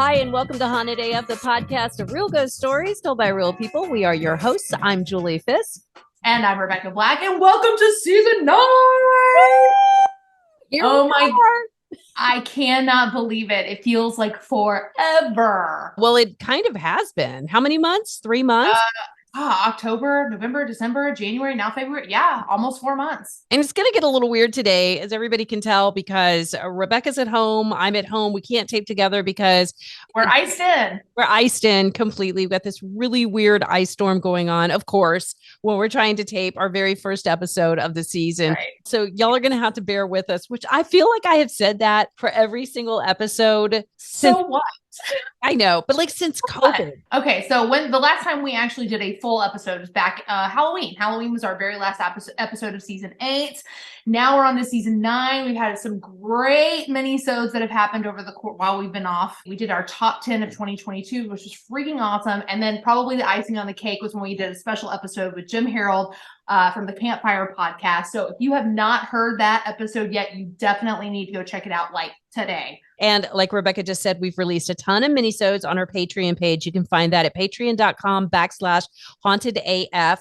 Hi, and welcome to Haunted AF, the podcast of real ghost stories told by real people. We are your hosts. I'm Julie Fisk. And I'm Rebecca Black, and welcome to season 9! Oh my, I cannot believe it. It feels like forever. Well, it kind of has been. How many months? 3 months? October, November, December, January, now February. Yeah, almost 4 months. And it's going to get a little weird today, as everybody can tell, because Rebecca's at home. I'm at home. We can't tape together because we're iced in. We're iced in completely. We've got this really weird ice storm going on, of course, when we're trying to tape our very first episode of the season. Right. So y'all are going to have to bear with us, which I feel like I have said that for every single episode. So what? I know, but like since COVID. Okay, so when the last time we actually did a full episode was back Halloween. Halloween was our very last episode of season 8. Now we're on to season 9. We've had some great mini-sodes that have happened over the while we've been off. We did our top 10 of 2022, which was freaking awesome. And then probably the icing on the cake was when we did a special episode with Jim Harold from the Campfire podcast. So if you have not heard that episode yet, you definitely need to go check it out like today. And like Rebecca just said, we've released a ton of minisodes on our Patreon page. You can find that at patreon.com/hauntedaf.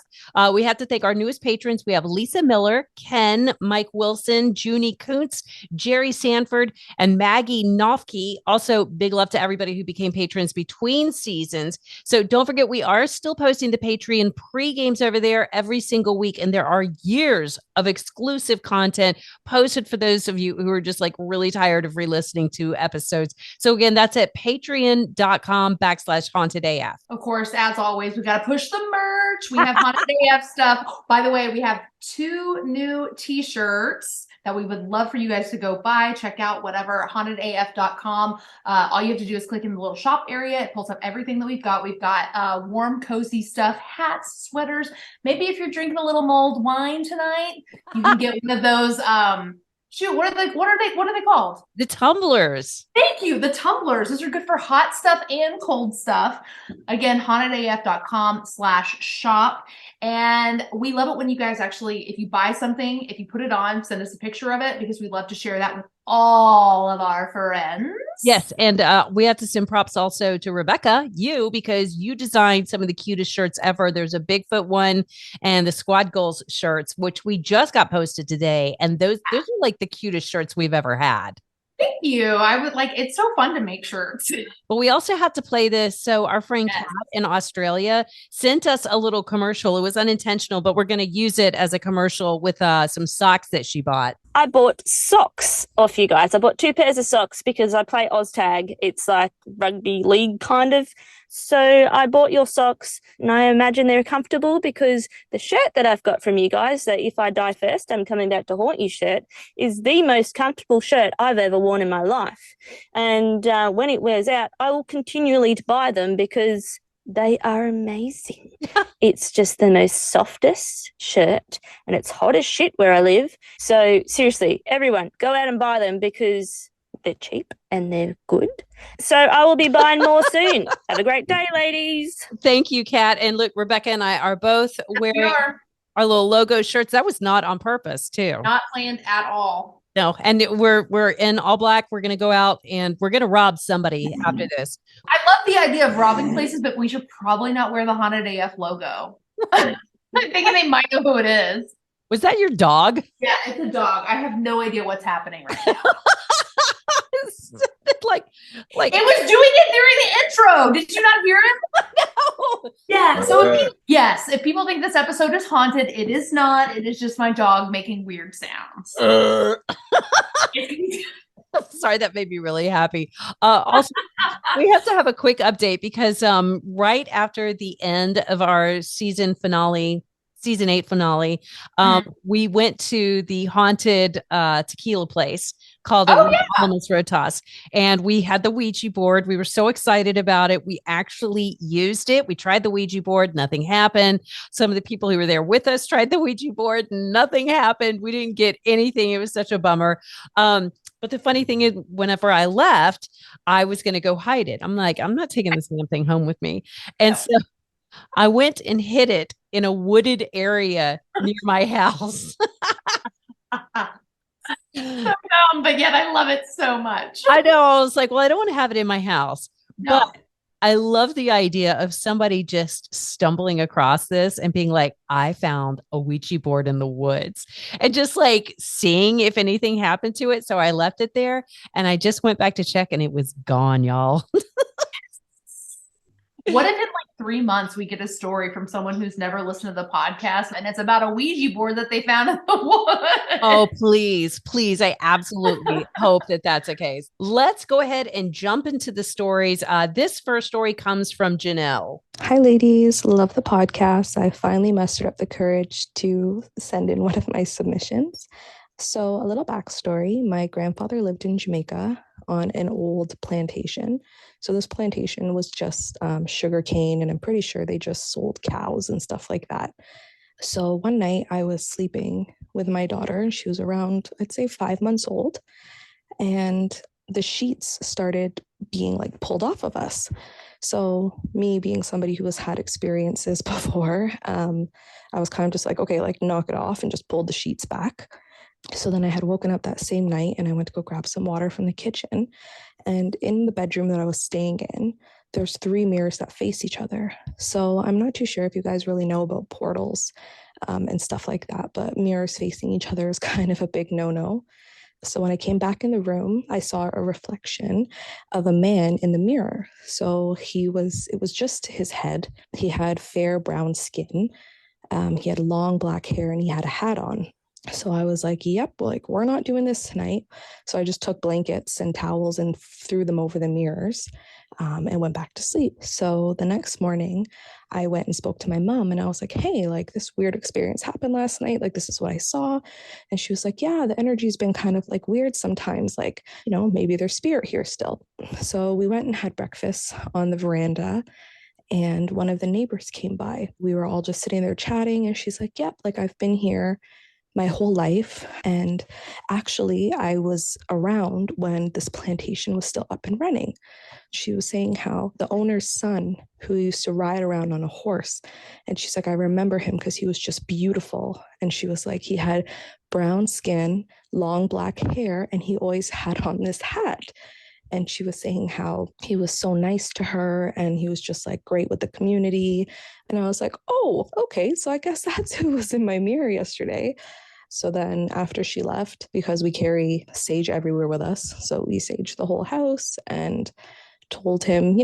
We have to thank our newest patrons. We have Lisa Miller, Ken, Mike Wilson, Junie Kuntz, Jerry Sanford, and Maggie Nofke. Also, big love to everybody who became patrons between seasons. So don't forget, we are still posting the Patreon pre-games over there every single week. And there are years of exclusive content posted for those of you who are just like really tired of re-listening to episodes. So again, that's at patreon.com/hauntedaf. Of course, as always, we got to push the merch. We have Haunted AF stuff. By the way, we have 2 new t-shirts that we would love for you guys to go buy. Check out whatever, hauntedaf.com. All you have to do is click in the little shop area. It pulls up everything that we've got. We've got warm, cozy stuff, hats, sweaters. Maybe if you're drinking a little mulled wine tonight, you can get one of those, what are they called? The tumblers. Thank you. The tumblers. Those are good for hot stuff and cold stuff. Again, hauntedaf.com/shop. And we love it when you guys actually, if you buy something, if you put it on, send us a picture of it, because we love to share that with all of our friends. Yes. And we have to send props also to Rebecca, because you designed some of the cutest shirts ever. There's a Bigfoot one and the Squad Goals shirts, which we just got posted today. And those are like the cutest shirts we've ever had. Thank you. I would like, it's so fun to make shirts. But we also have to play this. So our friend Kat in Australia sent us a little commercial. It was unintentional, but we're going to use it as a commercial with some socks that she bought. I bought socks off you guys. I bought 2 pairs of socks because I play OzTag. It's like rugby league kind of. So I bought your socks, and I imagine they're comfortable because the shirt that I've got from you guys, that If I Die First, I'm Coming Back to Haunt You shirt, is the most comfortable shirt I've ever worn in my life. And when it wears out, I will continually buy them because they are amazing. It's just the most softest shirt, and it's hot as shit where I live. So seriously, everyone, go out and buy them because they're cheap and they're good. So I will be buying more soon. Have a great day, ladies. Thank you, Kat. And look, Rebecca and I are both wearing our little logo shirts. That was not on purpose, too. Not planned at all. No, and we're in all black. We're going to go out and we're going to rob somebody after this. I love the idea of robbing places, but we should probably not wear the Haunted AF logo. I'm thinking they might know who it is. Was that your dog? Yeah, it's a dog. I have no idea what's happening right now. like it was doing it during the intro. Did you not hear him? No. Yeah. So if people think this episode is haunted, it is not. It is just my dog making weird sounds. Sorry, that made me really happy. Also, we have to have a quick update because right after the end of our season 8 finale, we went to the haunted tequila place called Almost Rotas, and we had the Ouija board. We were so excited about it. We actually used it. We tried the Ouija board. Nothing happened. Some of the people who were there with us tried the Ouija board. Nothing happened. We didn't get anything. It was such a bummer. But the funny thing is, whenever I left, I was going to go hide it. I'm like, I'm not taking this damn thing home with me. And so I went and hid it in a wooded area near my house. So dumb, but yet I love it so much. I know. I was like, well, I don't want to have it in my house. But No. I love the idea of somebody just stumbling across this and being like, I found a Ouija board in the woods and just like seeing if anything happened to it. So I left it there and I just went back to check and it was gone, y'all. What if in like 3 months we get a story from someone who's never listened to the podcast and it's about a Ouija board that they found in the woods? Oh, please, please. I absolutely hope that that's the case. Let's go ahead and jump into the stories. This first story comes from Janelle. Hi, ladies. Love the podcast. I finally mustered up the courage to send in one of my submissions. So, a little backstory: my grandfather lived in Jamaica on an old plantation. So, this plantation was just sugar cane, and I'm pretty sure they just sold cows and stuff like that. So, one night I was sleeping with my daughter, and she was around, I'd say, 5 months old. And the sheets started being like pulled off of us. So me being somebody who has had experiences before, I was kind of just like, okay, like knock it off, and just pulled the sheets back. So then I had woken up that same night and I went to go grab some water from the kitchen. And in the bedroom that I was staying in, there's 3 mirrors that face each other. So I'm not too sure if you guys really know about portals and stuff like that, but mirrors facing each other is kind of a big no-no. So when I came back in the room, I saw a reflection of a man in the mirror. So it was just his head. He had fair brown skin. He had long black hair and he had a hat on. So I was like, yep, like we're not doing this tonight. So I just took blankets and towels and threw them over the mirrors and went back to sleep. So the next morning, I went and spoke to my mom and I was like, hey, like this weird experience happened last night. Like, this is what I saw. And she was like, yeah, the energy's been kind of like weird sometimes. Like, maybe there's spirit here still. So we went and had breakfast on the veranda. And one of the neighbors came by. We were all just sitting there chatting. And she's like, yep, like I've been here my whole life. And actually, I was around when this plantation was still up and running. She was saying how the owner's son, who used to ride around on a horse, and she's like, I remember him because he was just beautiful. And she was like, he had brown skin, long black hair, and he always had on this hat. And she was saying how he was so nice to her and he was just like great with the community. And I was like, oh, okay. So I guess that's who was in my mirror yesterday. So then after she left, because we carry sage everywhere with us, so we saged the whole house and told him,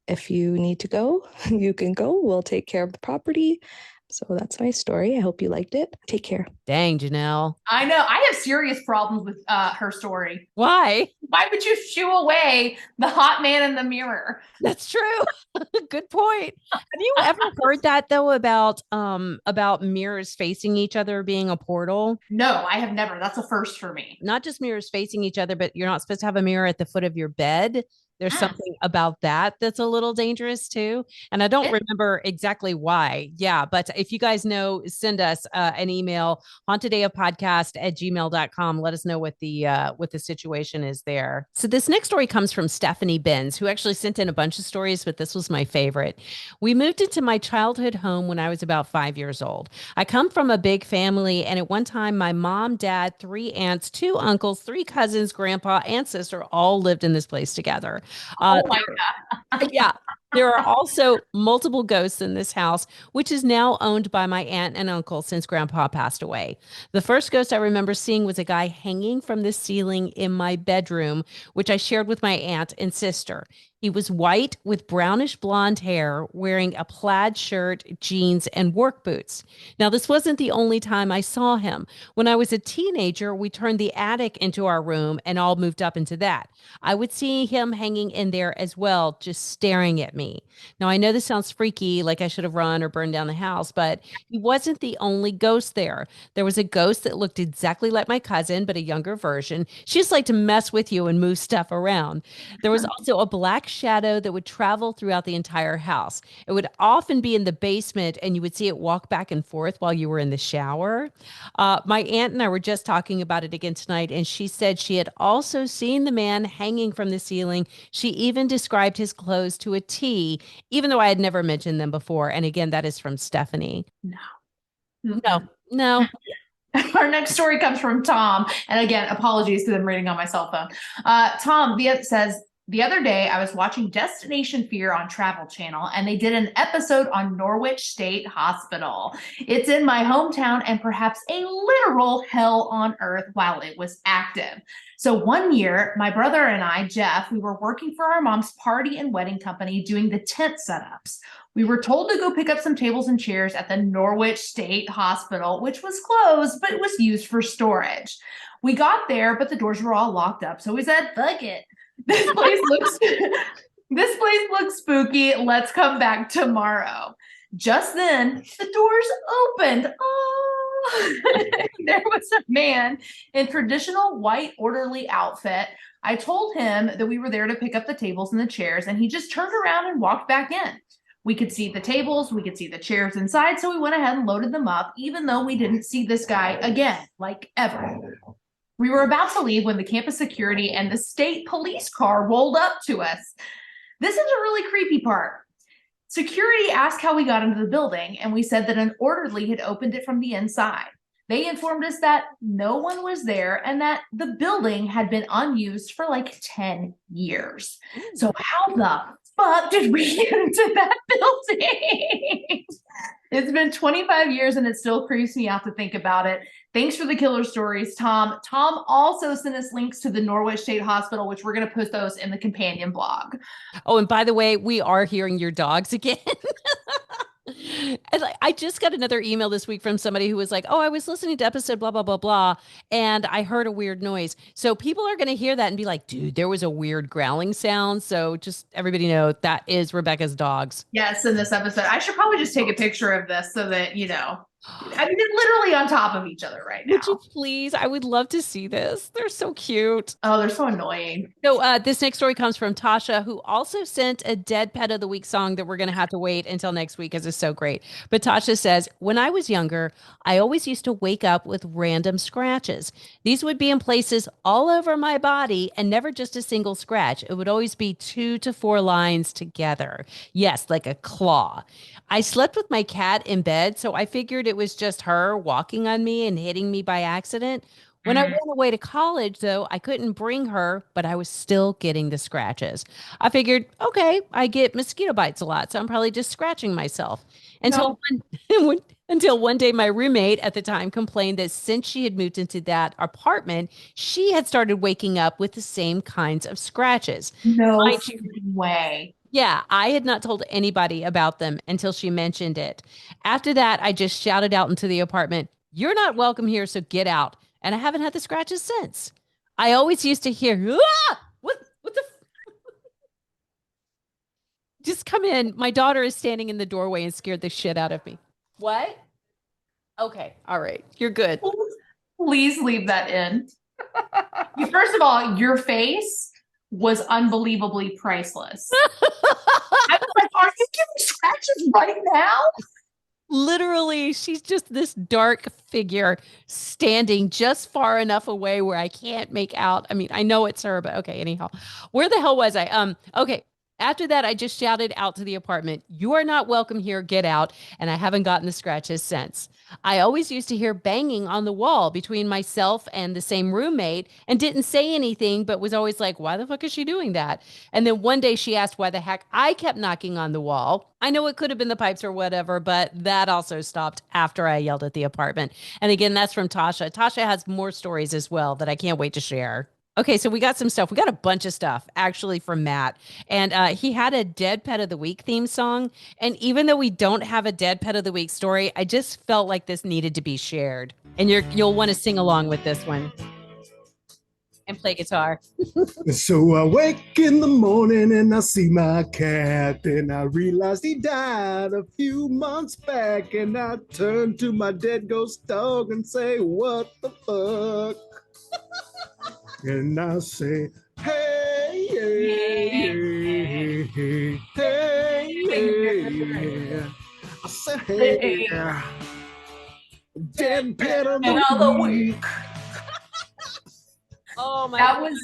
if you need to go, you can go. We'll take care of the property. So that's my story. I hope you liked it. Take care. Dang, Janelle. I know. I have serious problems with her story. Why? Why would you shoo away the hot man in the mirror? That's true. Good point. Have you ever heard that though about mirrors facing each other being a portal? No, I have never. That's a first for me. Not just mirrors facing each other, but you're not supposed to have a mirror at the foot of your bed. There's something about that that's a little dangerous too. And I don't remember exactly why. Yeah. But if you guys know, send us an email, hauntedafpodcast@gmail.com. Let us know what the situation is there. So this next story comes from Stephanie Benz, who actually sent in a bunch of stories, but this was my favorite. We moved into my childhood home when I was about 5 years old. I come from a big family, and at one time, my mom, dad, 3 aunts, 2 uncles, 3 cousins, grandpa, and sister all lived in this place together. Oh my God. Yeah. There are also multiple ghosts in this house, which is now owned by my aunt and uncle since grandpa passed away. The first ghost I remember seeing was a guy hanging from the ceiling in my bedroom, which I shared with my aunt and sister. He was white with brownish blonde hair, wearing a plaid shirt, jeans, and work boots. Now, this wasn't the only time I saw him. When I was a teenager, we turned the attic into our room and all moved up into that. I would see him hanging in there as well, just staring at me. Now, I know this sounds freaky, like I should have run or burned down the house, but he wasn't the only ghost there. There was a ghost that looked exactly like my cousin, but a younger version. She just liked to mess with you and move stuff around. There was also a black shadow that would travel throughout the entire house. It would often be in the basement, and you would see it walk back and forth while you were in the shower. My aunt and I were just talking about it again tonight, and she said she had also seen the man hanging from the ceiling. She even described his clothes to a T, even though I had never mentioned them before. And again, that is from Stephanie. No. Our next story comes from Tom. And again, apologies because I'm reading on my cell phone. Tom says, The other day, I was watching Destination Fear on Travel Channel, and they did an episode on Norwich State Hospital. It's in my hometown and perhaps a literal hell on earth while it was active. So one year, my brother and I, Jeff, we were working for our mom's party and wedding company doing the tent setups. We were told to go pick up some tables and chairs at the Norwich State Hospital, which was closed, but it was used for storage. We got there, but the doors were all locked up, so we said, fuck it. This place looks spooky. Let's come back tomorrow. Just then, the doors opened. Oh, there was a man in traditional white orderly outfit. I told him that we were there to pick up the tables and the chairs, and he just turned around and walked back in. We could see the tables, we could see the chairs inside, so we went ahead and loaded them up, even though we didn't see this guy again, like ever. We were about to leave when the campus security and the state police car rolled up to us. This is a really creepy part. Security asked how we got into the building, and we said that an orderly had opened it from the inside. They informed us that no one was there and that the building had been unused for like 10 years. So how the fuck did we get into that building? It's been 25 years and it still creeps me out to think about it. Thanks for the killer stories, Tom. Tom also sent us links to the Norwich State Hospital, which we're going to post those in the companion blog. Oh, and by the way, we are hearing your dogs again. And I just got another email this week from somebody who was like, oh, I was listening to episode blah, blah, blah, blah, and I heard a weird noise. So people are going to hear that and be like, dude, there was a weird growling sound. So just everybody know that is Rebecca's dogs. Yes, in this episode. I should probably just take a picture of this so that, you know, I mean, they're literally on top of each other right now. Would you please? I would love to see this. They're so cute. Oh, they're so annoying. So this next story comes from Tasha, who also sent a Dead Pet of the Week song that we're going to have to wait until next week because it's so great. But Tasha says, when I was younger, I always used to wake up with random scratches. These would be in places all over my body and never just a single scratch. It would always be 2 to 4 lines together. Yes, like a claw. I slept with my cat in bed, so I figured it was just her walking on me and hitting me by accident. When I went away to college, though, I couldn't bring her, but I was still getting the scratches. I figured, okay, I get mosquito bites a lot, so I'm probably just scratching myself. Until one day, my roommate at the time complained that since she had moved into that apartment, she had started waking up with the same kinds of scratches. No way. Yeah, I had not told anybody about them until she mentioned it. After that, I just shouted out into the apartment, "You're not welcome here, so get out." And I haven't had the scratches since. I always used to hear, "Ah! What the Just come in. My daughter is standing in the doorway and scared the shit out of me." What? Okay, all right. You're good. Please leave that in. First of all, your face was unbelievably priceless. I was like, are you giving scratches right now? Literally, she's just this dark figure standing just far enough away where I can't make out. I mean, I know it's her, but okay, anyhow. Where the hell was I? Okay. After that, I just shouted out to the apartment, "You are not welcome here, get out." And I haven't gotten the scratches since. I always used to hear banging on the wall between myself and the same roommate and didn't say anything, but was always like, why the fuck is she doing that? And then one day she asked why the heck I kept knocking on the wall. I know it could have been the pipes or whatever, but that also stopped after I yelled at the apartment. And again, that's from Tasha. Tasha has more stories as well that I can't wait to share. Okay, so we got some stuff. We got a bunch of stuff actually from Matt. And he had a Dead Pet of the Week theme song. And even though we don't have a Dead Pet of the Week story, I just felt like this needed to be shared. And you'll want to sing along with this one and play guitar. So I wake in the morning and I see my cat. And I realized he died a few months back. And I turn to my dead ghost dog and say, what the fuck? And I say, hey, hey, hey, hey, hey. I say, hey, Dead Pet of the Week. Oh my That was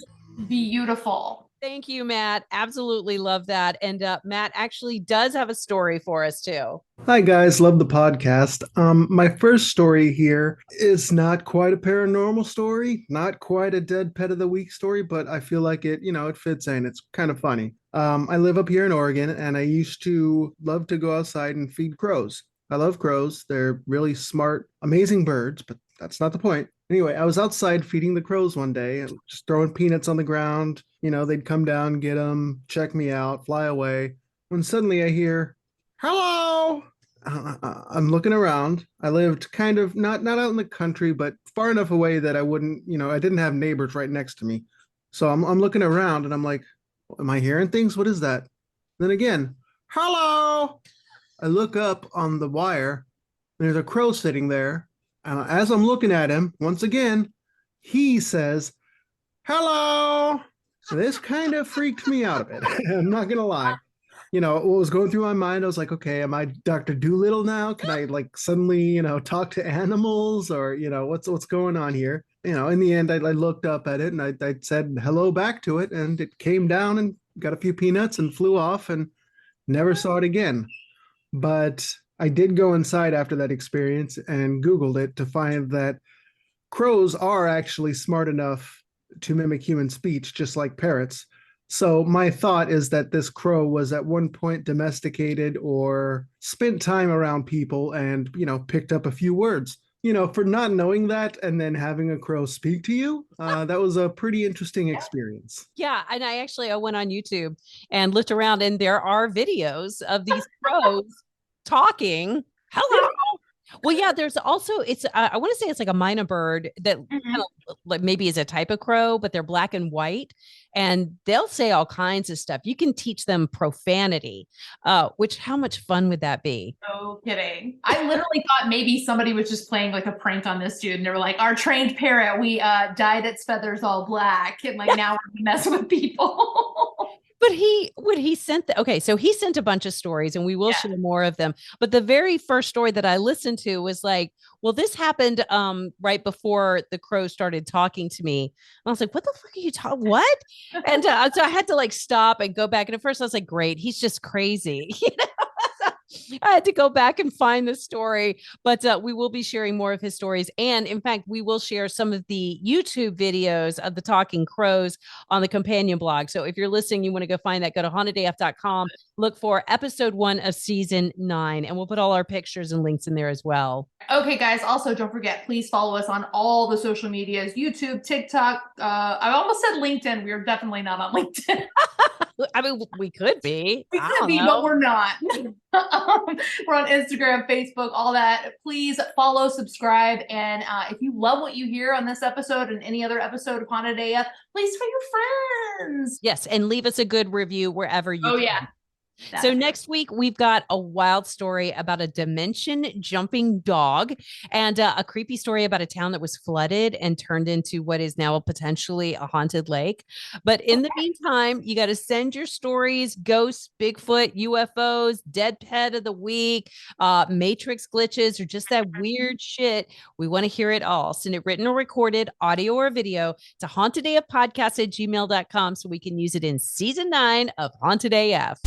beautiful. Thank you, Matt. Absolutely love that. And Matt actually does have a story for us too. Hi guys, love the podcast. My first story here is not quite a paranormal story, not quite a dead pet of the week story, but I feel like it fits in. It's kind of funny. I live up here in Oregon, and I used to love to go outside and feed crows. I love crows. They're really smart, amazing birds, but that's not the point. Anyway, I was outside feeding the crows one day, and just throwing peanuts on the ground. They'd come down, get them, check me out, fly away. When suddenly I hear, "Hello." I'm looking around. I lived kind of not out in the country, but far enough away that I wouldn't, I didn't have neighbors right next to me. So I'm looking around and I'm like, am I hearing things? What is that? Then again, "Hello." I look up on the wire. There's a crow sitting there. And as I'm looking at him, once again, he says, "Hello." This kind of freaked me out a bit. I'm not gonna lie. What was going through my mind, I was like, okay, am I Dr. Doolittle now? Can I like suddenly, talk to animals, or, what's going on here? In the end, I looked up at it and I said hello back to it, and it came down and got a few peanuts and flew off and never saw it again. But I did go inside after that experience and Googled it to find that crows are actually smart enough to mimic human speech, just like parrots. So my thought is that this crow was at one point domesticated or spent time around people and, picked up a few words. For not knowing that and then having a crow speak to you, that was a pretty interesting experience. Yeah, and I went on YouTube and looked around, and there are videos of these crows talking. Hello. Well, yeah, there's also I want to say it's like a minor bird that kind of like maybe is a type of crow, but they're black and white, and they'll say all kinds of stuff. You can teach them profanity, which how much fun would that be? No kidding. I literally thought maybe somebody was just playing like a prank on this dude, and they were like, "Our trained parrot, we dyed its feathers all black, and like now we're messing with people." But he sent so he sent a bunch of stories, and we will share more of them. But the very first story that I listened to was like, well, this happened right before the crow started talking to me. And I was like, what the fuck are you talking? What? And so I had to like stop and go back. And at first I was like, great, he's just crazy. I had to go back and find the story, but we will be sharing more of his stories. And in fact, we will share some of the YouTube videos of the talking crows on the companion blog. So if you're listening, you want to go find that, go to hauntedafp.com, look for episode 1 of season 9, and we'll put all our pictures and links in there as well. Okay, guys, also don't forget, please follow us on all the social medias, YouTube, TikTok. I almost said LinkedIn. We're definitely not on LinkedIn. I mean, we could be. We could be, but we're not. We're on Instagram, Facebook, all that. Please follow, subscribe, and if you love what you hear on this episode and any other episode of Haunted AF, please for your friends. Yes, and leave us a good review wherever you can. Yeah. So next week, we've got a wild story about a dimension jumping dog, and a creepy story about a town that was flooded and turned into what is now potentially a haunted lake. But in the meantime, you got to send your stories: ghosts, Bigfoot, UFOs, dead pet of the week, matrix glitches, or just that weird shit. We want to hear it all. Send it written or recorded, audio or video, to hauntedafpodcast@gmail.com so we can use it in season 9 of Haunted AF.